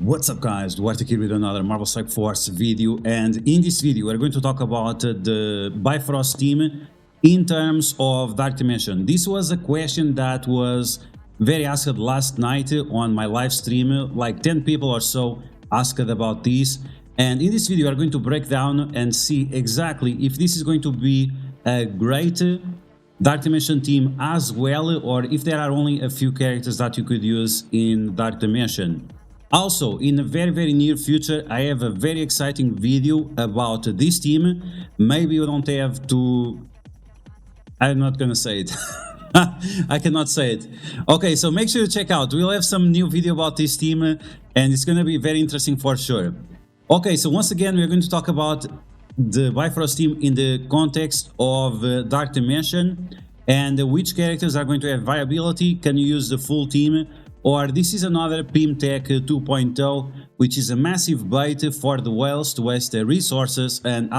What's up guys, DuArktik here with another Marvel Strike Force video, and in this video we're going to talk about the Bifrost team in terms of Dark Dimension. This was a question that was very asked last night on my live stream. Like 10 people or so asked about this, and in this video we're going to break down and see exactly if this is going to be a great Dark Dimension team as well, or if there are only a few characters that you could use in Dark Dimension. Also, in the very near future, I have a very exciting video about this team. Maybe you don't have to... I'm not gonna say it. I cannot say it. Okay, so make sure you check out. We'll have some new video about this team, and it's gonna be very interesting for sure. Okay, so once again, we're going to talk about the Bifrost team in the context of Dark Dimension, and which characters are going to have viability. Can you use the full team? Or this is another PIM-Tech 2.0, which is a massive bait for the whales to waste their resources, and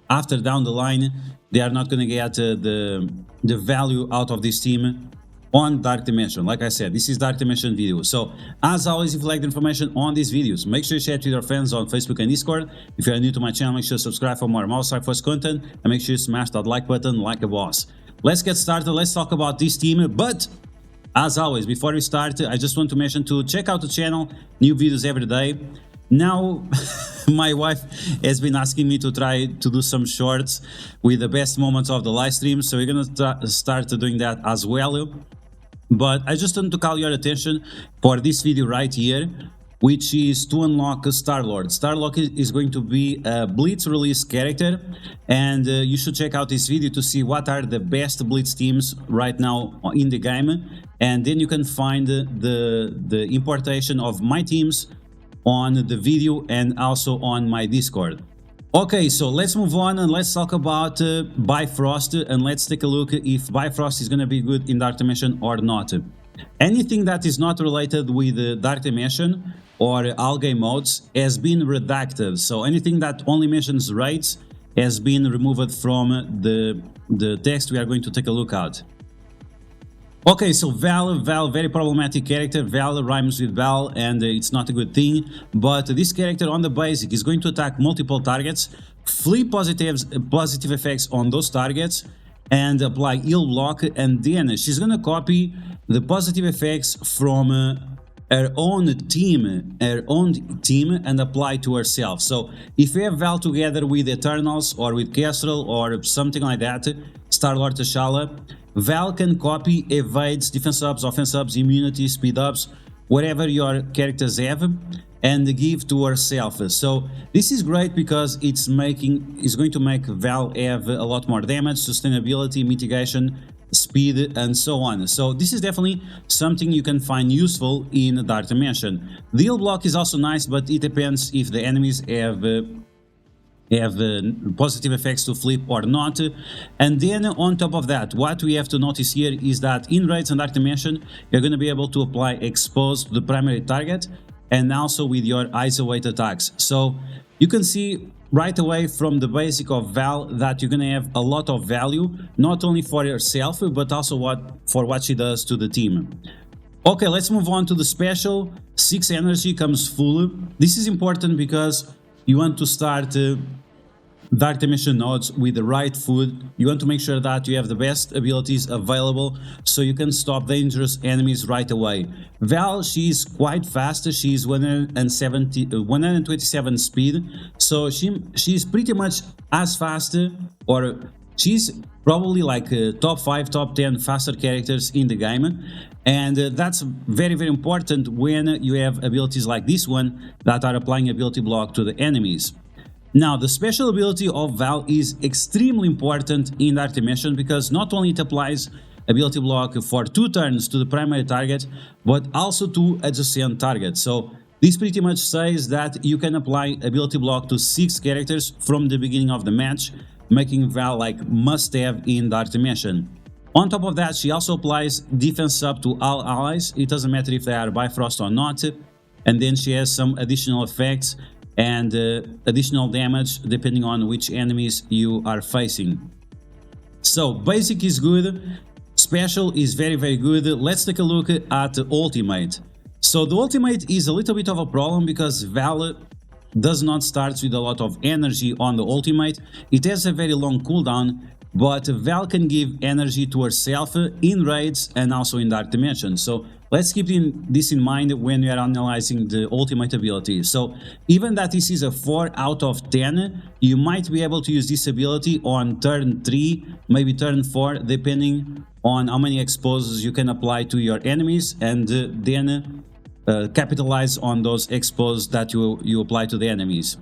after down the line they are not going to get the value out of this team on Dark Dimension. Like I said, this is Dark Dimension video. So as always, if you like the information on these videos, make sure you share it with your friends on Facebook and Discord. If you are new to my channel, make sure you subscribe for more Marvel Strike Force content, and make sure you smash that like button like a boss. Let's get started. Let's talk about this team, but as always, before we start, I just want to mention to check out the channel, new videos every day. Now, my wife has been asking me to try to do some shorts with the best moments of the live stream, so we're gonna start doing that as well. But I just want to call your attention for this video right here, which is to unlock Star-Lord. Star-Lord is going to be a Blitz release character, and you should check out this video to see what are the best Blitz teams right now in the game, and then you can find the importation of my teams on the video and also on my Discord. Okay, so let's move on and let's talk about Bifrost, and let's take a look if Bifrost is going to be good in Dark Dimension or not. Anything that is not related with Dark Dimension or algae modes has been redacted, so anything that only mentions raids has been removed from the text we are going to take a look at. Okay, so Vahl, very problematic character. Vahl rhymes with Vahl, and it's not a good thing, but this character on the basic is going to attack multiple targets, flip positive effects on those targets, and apply heal block, and then she's gonna copy the positive effects from her own team and apply to herself. So if you have Vahl together with Eternals or with Kestrel or something like that, Star-Lord T'Challa, Vahl can copy evades, defense ups, offense ups, immunity, speed ups, whatever your characters have, and give to herself. So this is great because it's going to make Vahl have a lot more damage, sustainability, mitigation, speed, and so on. So this is definitely something you can find useful in Dark Dimension. The heal block is also nice, but it depends if the enemies have positive effects to flip or not. And then on top of that, what we have to notice here is that in raids and Dark Dimension you're going to be able to apply expose to the primary target and also with your isolate attacks. So you can see right away from the basic of Vahl that you're going to have a lot of value, not only for yourself but also for what she does to the team. Okay, let's move on to the special. 6 energy comes full. This is important because you want to start Dark Dimension nodes with the right food. You want to make sure that you have the best abilities available so you can stop dangerous enemies right away. Vahl, she's quite fast. She's 127 speed, so she's pretty much as fast, or she's probably like top 5, top 10 faster characters in the game, and that's very important when you have abilities like this one that are applying ability block to the enemies. Now, the special ability of Vahl is extremely important in Dark Dimension because not only it applies ability block for 2 turns to the primary target, but also to adjacent targets. So this pretty much says that you can apply ability block to 6 characters from the beginning of the match, making Vahl like must-have in Dark Dimension. On top of that, she also applies defense up to all allies. It doesn't matter if they are Bifrost or not, and then she has some additional effects and additional damage depending on which enemies you are facing. So basic is good, special is very good. Let's take a look at ultimate. So the ultimate is a little bit of a problem because Vahl does not start with a lot of energy on the ultimate. It has a very long cooldown, but Vahl can give energy to herself in raids and also in Dark Dimension. So let's keep this in mind when we are analyzing the ultimate ability. So even that this is a 4 out of 10, you might be able to use this ability on turn 3, maybe turn 4, depending on how many exposes you can apply to your enemies, and then capitalize on those expos that you apply to the enemies.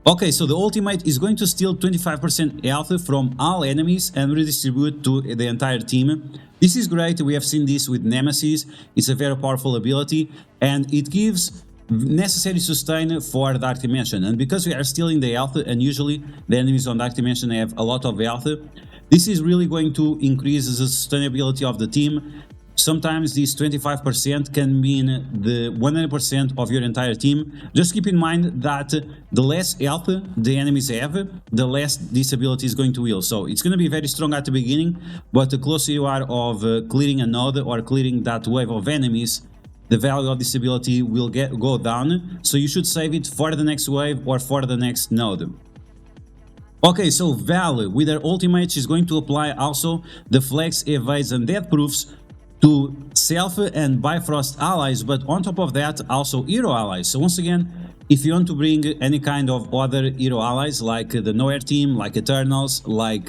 Okay, so the ultimate is going to steal 25% health from all enemies and redistribute to the entire team. This is great, we have seen this with Nemesis. It's a very powerful ability and it gives necessary sustain for Dark Dimension. And because we are stealing the health, and usually the enemies on Dark Dimension have a lot of health, this is really going to increase the sustainability of the team. Sometimes this 25% can mean the 100% of your entire team. Just keep in mind that the less health the enemies have, the less this ability is going to heal. So it's going to be very strong at the beginning, but the closer you are of clearing a node or clearing that wave of enemies, the value of this ability will go down. So you should save it for the next wave or for the next node. Okay, so Vahl with her ultimate, she's going to apply also the flex, evades and death proofs to self and Bifrost allies, but on top of that also hero allies. So once again, if you want to bring any kind of other hero allies like the Nowhere team, like Eternals, like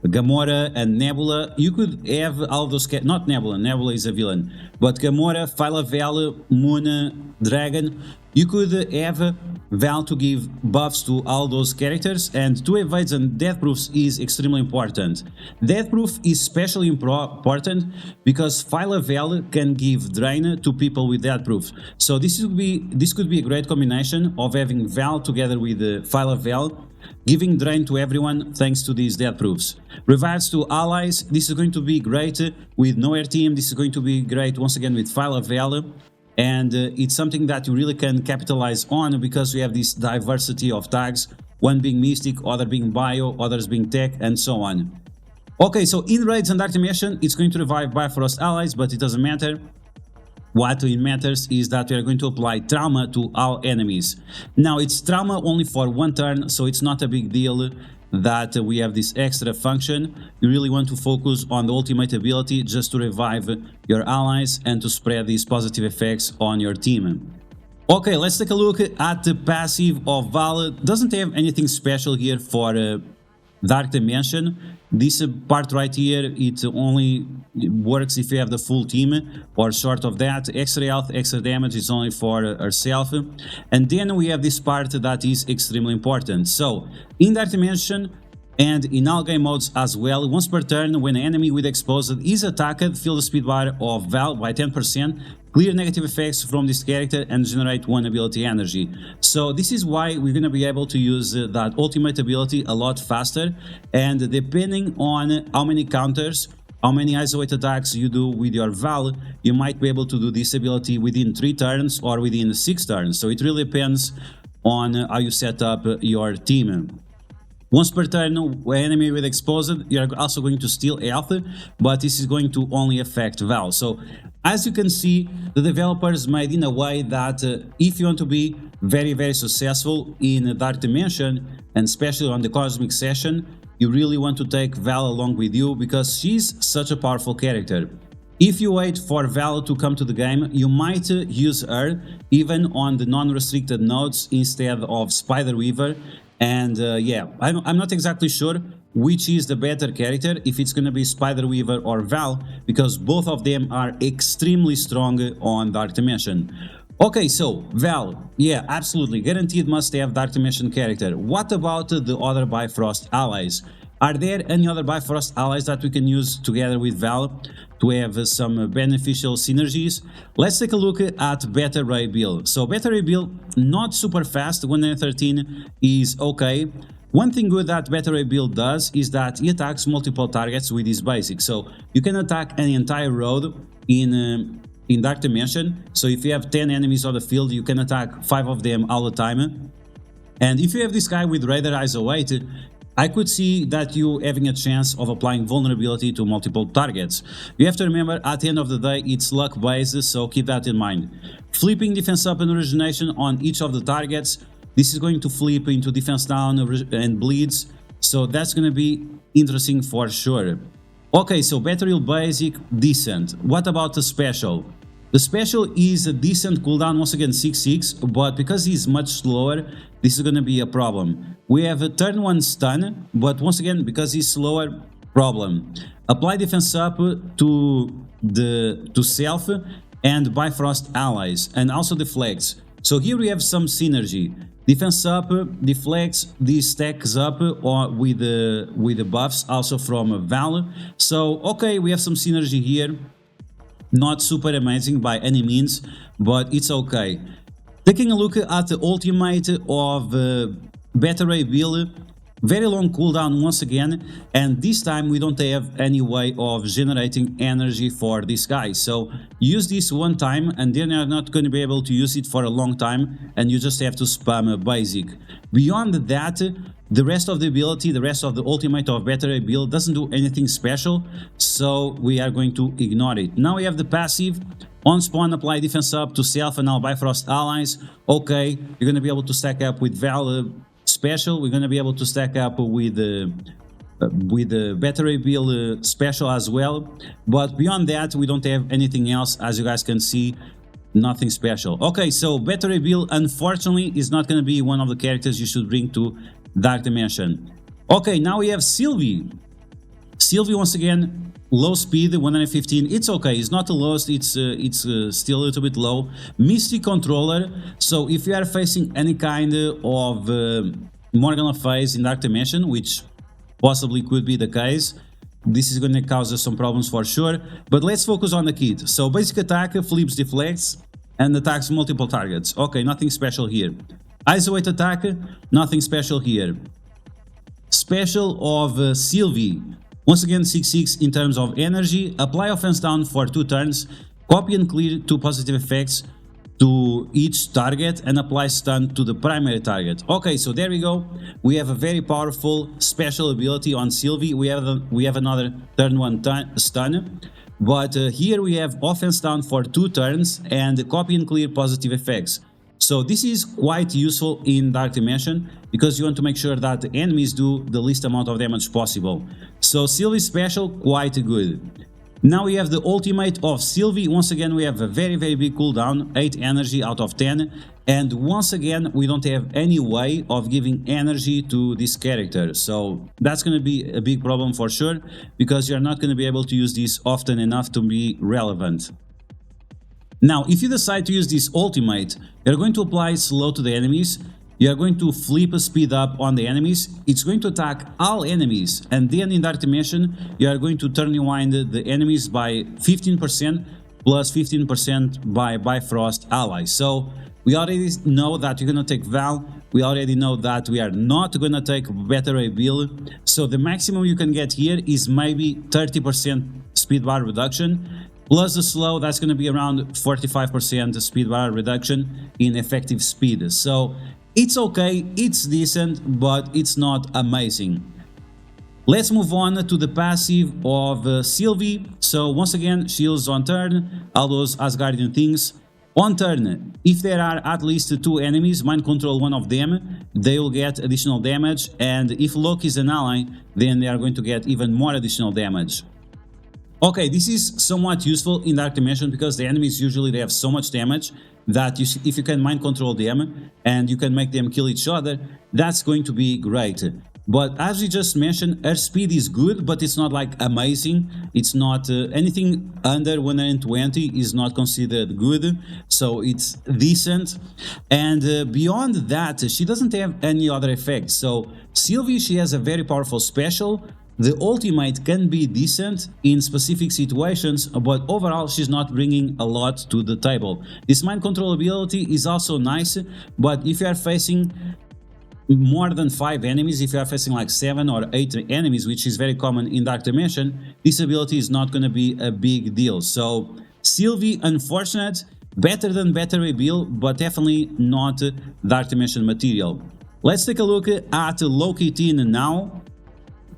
Gamora and Nebula, you could have all those, not Nebula, Nebula is a villain, but Gamora, Vahl, Moon, Dragon, you could have Vahl to give buffs to all those characters, and 2 evades and death proofs is extremely important. Death proof is especially important because Vahl can give drain to people with death proof. So this could be a great combination of having Vahl together with Vahl, giving drain to everyone thanks to these death proofs. Revives to allies, this is going to be great with Nowhere team, this is going to be great once again with Vahl, and it's something that you really can capitalize on because we have this diversity of tags, one being Mystic, other being Bio, others being Tech, and so on. Okay, so in raids and Dark Dimension, it's going to revive Bifrost allies, but it doesn't matter. What matters is that we are going to apply trauma to all enemies. Now, it's trauma only for 1 turn, so it's not a big deal that we have this extra function. You really want to focus on the ultimate ability just to revive your allies and to spread these positive effects on your team. Okay, let's take a look at the passive of Vahl. Doesn't have anything special here for Dark Dimension. This part right here, it only works if you have the full team, or short of that. Extra health, extra damage is only for herself. And then we have this part that is extremely important. So in Dark Dimension and in all game modes as well, once per turn, when an enemy with exposed is attacked, fill the speed bar of Vahl by 10%, clear negative effects from this character and generate 1 ability energy. So this is why we're going to be able to use that ultimate ability a lot faster, and depending on how many counters, how many isolate attacks you do with your Vahl, you might be able to do this ability within 3 turns or within 6 turns. So it really depends on how you set up your team. Once per turn, when enemy with exposed, you're also going to steal health, but this is going to only affect Vahl. So, as you can see, the developers made in a way that if you want to be very successful in Dark Dimension, and especially on the Cosmic Session, you really want to take Vahl along with you because she's such a powerful character. If you wait for Vahl to come to the game, you might use her even on the non-restricted nodes instead of Spider Weaver. And yeah, I'm not exactly sure which is the better character, if it's gonna be Spider Weaver or Vahl, because both of them are extremely strong on Dark Dimension. Okay, so Vahl, yeah, absolutely, guaranteed must have Dark Dimension character. What about the other Bifrost allies? Are there any other Bifrost allies that we can use together with Vahl to have some beneficial synergies? Let's take a look at Beta Ray Bill. So Beta Ray Bill, not super fast, 113 is okay. One thing good that Beta Ray Bill does is that he attacks multiple targets with his basic. So you can attack an entire road in Dark Dimension. So if you have 10 enemies on the field, you can attack 5 of them all the time. And if you have this guy with Radar ISO 8, I could see that you having a chance of applying vulnerability to multiple targets. You have to remember, at the end of the day, it's luck based, so keep that in mind. Flipping defense up and origination on each of the targets, this is going to flip into defense down and bleeds, so that's going to be interesting for sure. Okay, so battery basic, decent. What about the special? The special is a decent cooldown, once again 6-6, but because he's much slower, this is going to be a problem. We have a turn 1 stun, but once again, because he's slower, problem. Apply defense up to self and Bifrost allies, and also deflects. So here we have some synergy. Defense up, deflects, this stacks up with the buffs also from Vahl. So okay, we have some synergy here. Not super amazing by any means, but it's okay. Taking a look at the ultimate of Beta Ray Bill, very long cooldown once again, and this time we don't have any way of generating energy for this guy. So use this one time and then you're not going to be able to use it for a long time, and you just have to spam a basic. Beyond that, the rest of the ability, the rest of the ultimate of Beta Ray Bill doesn't do anything special, so we are going to ignore it. Now we have the passive. On spawn, apply defense up to self and now Bifrost allies. Okay, you're going to be able to stack up with Vahl special. We're going to be able to stack up with the Beta Ray Bill special as well. But beyond that, we don't have anything else. As you guys can see, nothing special. Okay, so Beta Ray Bill, unfortunately, is not going to be one of the characters you should bring to Dark Dimension. Okay, now we have Sylvie. Sylvie, once again, low speed, 115. It's okay, it's not the lowest, it's still a little bit low. Mystic Controller, so if you are facing any kind of Morgana phase in Dark Dimension, which possibly could be the case, this is going to cause us some problems for sure. But let's focus on the kit. So basic attack, flips, deflects, and attacks multiple targets. Okay, nothing special here. Isolate attack, nothing special here. Special of Sylvie. Once again, 6-6 in terms of energy. Apply offense down for 2 turns. Copy and clear 2 positive effects to each target and apply stun to the primary target. Okay, so there we go. We have a very powerful special ability on Sylvie. We have another turn 1 stun. But here we have offense down for 2 turns and copy and clear positive effects. So this is quite useful in Dark Dimension because you want to make sure that the enemies do the least amount of damage possible. So Sylvie's special, quite good. Now we have the ultimate of Sylvie. Once again, we have a very big cooldown, 8 energy out of 10. And once again, we don't have any way of giving energy to this character. So that's going to be a big problem for sure, because you're not going to be able to use this often enough to be relevant. Now, if you decide to use this ultimate, you're going to apply slow to the enemies, you're going to flip a speed up on the enemies, it's going to attack all enemies, and then in Dark Dimension, you are going to turn rewind the enemies by 15% plus 15% by Bifrost allies. So, we already know that you're going to take Vahl, we already know that we are not going to take Beta Ray Bill, so the maximum you can get here is maybe 30% speed bar reduction. Plus the slow, that's going to be around 45% speed bar reduction in effective speed. So it's okay, it's decent, but it's not amazing. Let's move on to the passive of Sylvie. So once again, shields on turn, all those Asgardian things. On turn, if there are at least 2 enemies, mind control one of them, they will get additional damage. And if Loki is an ally, then they are going to get even more additional damage. Okay, this is somewhat useful in Dark Dimension because the enemies usually they have so much damage that if you can mind control them and you can make them kill each other, that's going to be great. But as we just mentioned, her speed is good, but it's not like amazing. It's not anything under 120 is not considered good, so it's decent. And beyond that, she doesn't have any other effects. So Sylvie, she has a very powerful special. The ultimate can be decent in specific situations, but overall she's not bringing a lot to the table. This mind control ability is also nice, but if you are facing more than 5 enemies, if you are facing like 7 or 8 enemies, which is very common in Dark Dimension, this ability is not going to be a big deal. So Sylvie, unfortunate, better than Beta Ray Bill, but definitely not Dark Dimension material. Let's take a look at Loki now.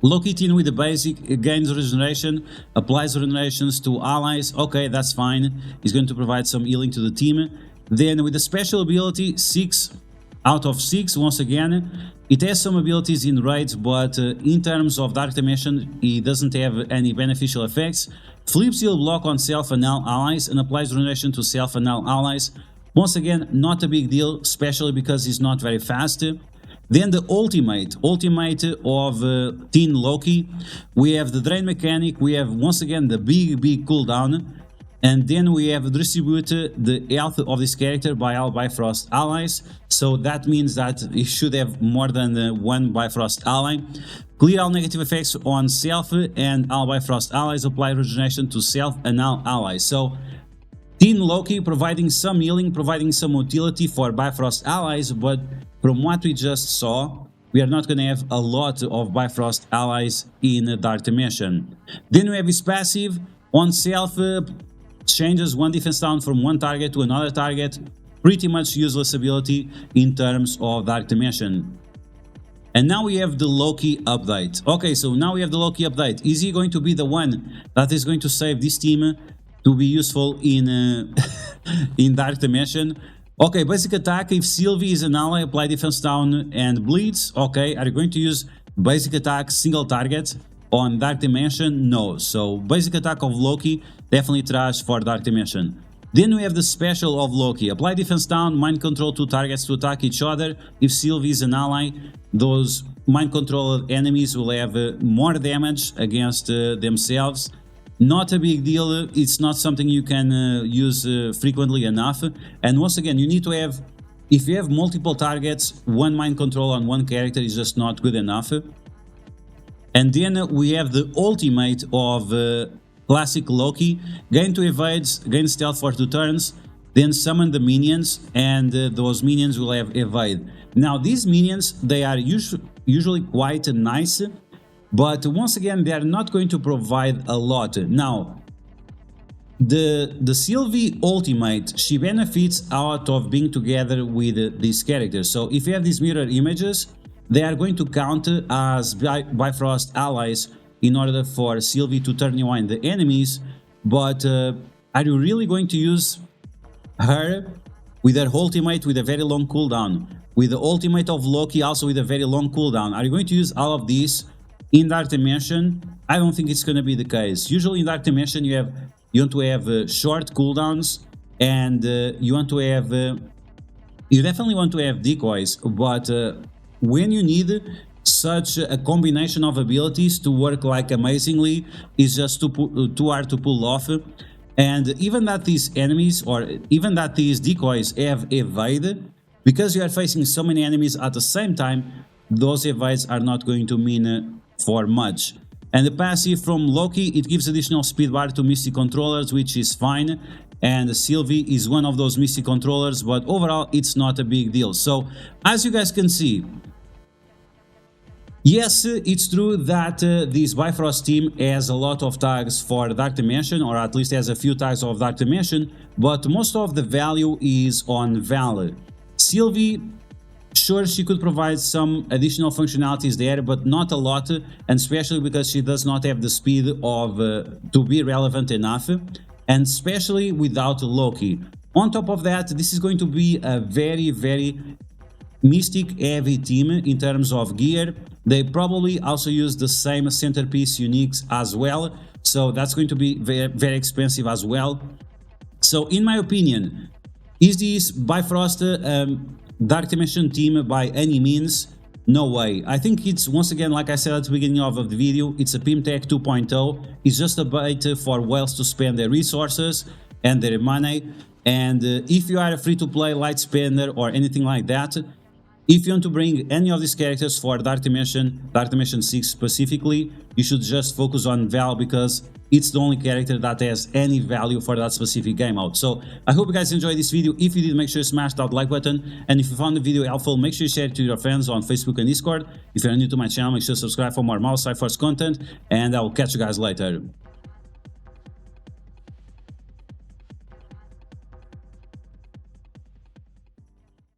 Loki team with the basic gains regeneration, applies regenerations to allies. Okay, that's fine. He's going to provide some healing to the team. Then with the special ability, 6 out of 6, once again, it has some abilities in raids, but in terms of dark dimension, it doesn't have any beneficial effects. Flips heal block on self and all allies and applies regeneration to self and all allies. Once again, not a big deal, especially because he's not very fast. Then the ultimate of Teen Loki, we have the drain mechanic, we have once again the big cooldown, and then we have distributed the health of this character by all Bifrost allies, so that means that he should have more than one Bifrost ally. Clear all negative effects on self and all Bifrost allies, apply regeneration to self and all allies. So Teen Loki providing some healing, providing some utility for Bifrost allies, but from what we just saw, we are not going to have a lot of Bifrost allies in a dark dimension. Then we have his passive on self, changes one defense down from one target to another target. Pretty much useless ability in terms of dark dimension. And now we have the Loki update. Okay, so now we have the Loki update. Is he going to be the one that is going to save this team to be useful in in dark dimension? Okay, basic attack, if Sylvie is an ally, apply defense down and bleeds. Okay, are you going to use basic attack single target on dark dimension? No. So basic attack of Loki, definitely trash for dark dimension. Then we have the special of Loki, apply defense down, mind control 2 targets to attack each other. If Sylvie is an ally, those mind controlled enemies will have more damage against themselves. Not a big deal, it's not something you can use frequently enough. And once again, you need to have, if you have multiple targets, one mind control on one character is just not good enough. And then we have the ultimate of classic Loki, gain 2 evades, gain stealth for 2 turns, then summon the minions, and those minions will have evade. Now these minions, they are usually quite nice, but once again, they are not going to provide a lot. Now, the Sylvie ultimate, she benefits out of being together with these characters. So if you have these mirror images, they are going to count as Bifrost allies in order for Sylvie to turn on the enemies. But are you really going to use her with her ultimate with a very long cooldown? With the ultimate of Loki also with a very long cooldown? Are you going to use all of these in dark dimension? I don't think it's going to be the case. Usually in dark dimension you want to have short cooldowns, and you definitely want to have decoys, but when you need such a combination of abilities to work like amazingly, is just too hard to pull off. And even that these enemies, or even that these decoys have evade, because you are facing so many enemies at the same time, those evades are not going to mean for much. And the passive from Loki, it gives additional speed bar to Misty controllers, which is fine, and Sylvie is one of those Misty controllers, but overall it's not a big deal. So as you guys can see, yes, it's true that this Bifrost team has a lot of tags for Dark Dimension, or at least has a few tags of Dark Dimension, but most of the value is on Vahl. Sylvie, sure, she could provide some additional functionalities there, but not a lot, and especially because she does not have the speed of to be relevant enough, and especially without Loki. On top of that, this is going to be a very Mystic heavy team in terms of gear. They probably also use the same centerpiece uniques as well, so that's going to be very expensive as well. So in my opinion, is this Bifrost Dark Dimension team by any means? No way. I think it's, once again, like I said at the beginning of the video, it's a Pimtech 2.0. It's just a bait for whales to spend their resources and their money. And if you are a free-to-play light spender or anything like that, if you want to bring any of these characters for Dark Dimension 6 specifically, you should just focus on Vahl, because it's the only character that has any value for that specific game out. So I hope you guys enjoyed this video. If you did, make sure you smash that like button, and if you found the video helpful, make sure you share it to your friends on Facebook and Discord. If you're new to my channel, make sure to subscribe for more mouse sci-fi content, and I will catch you guys later.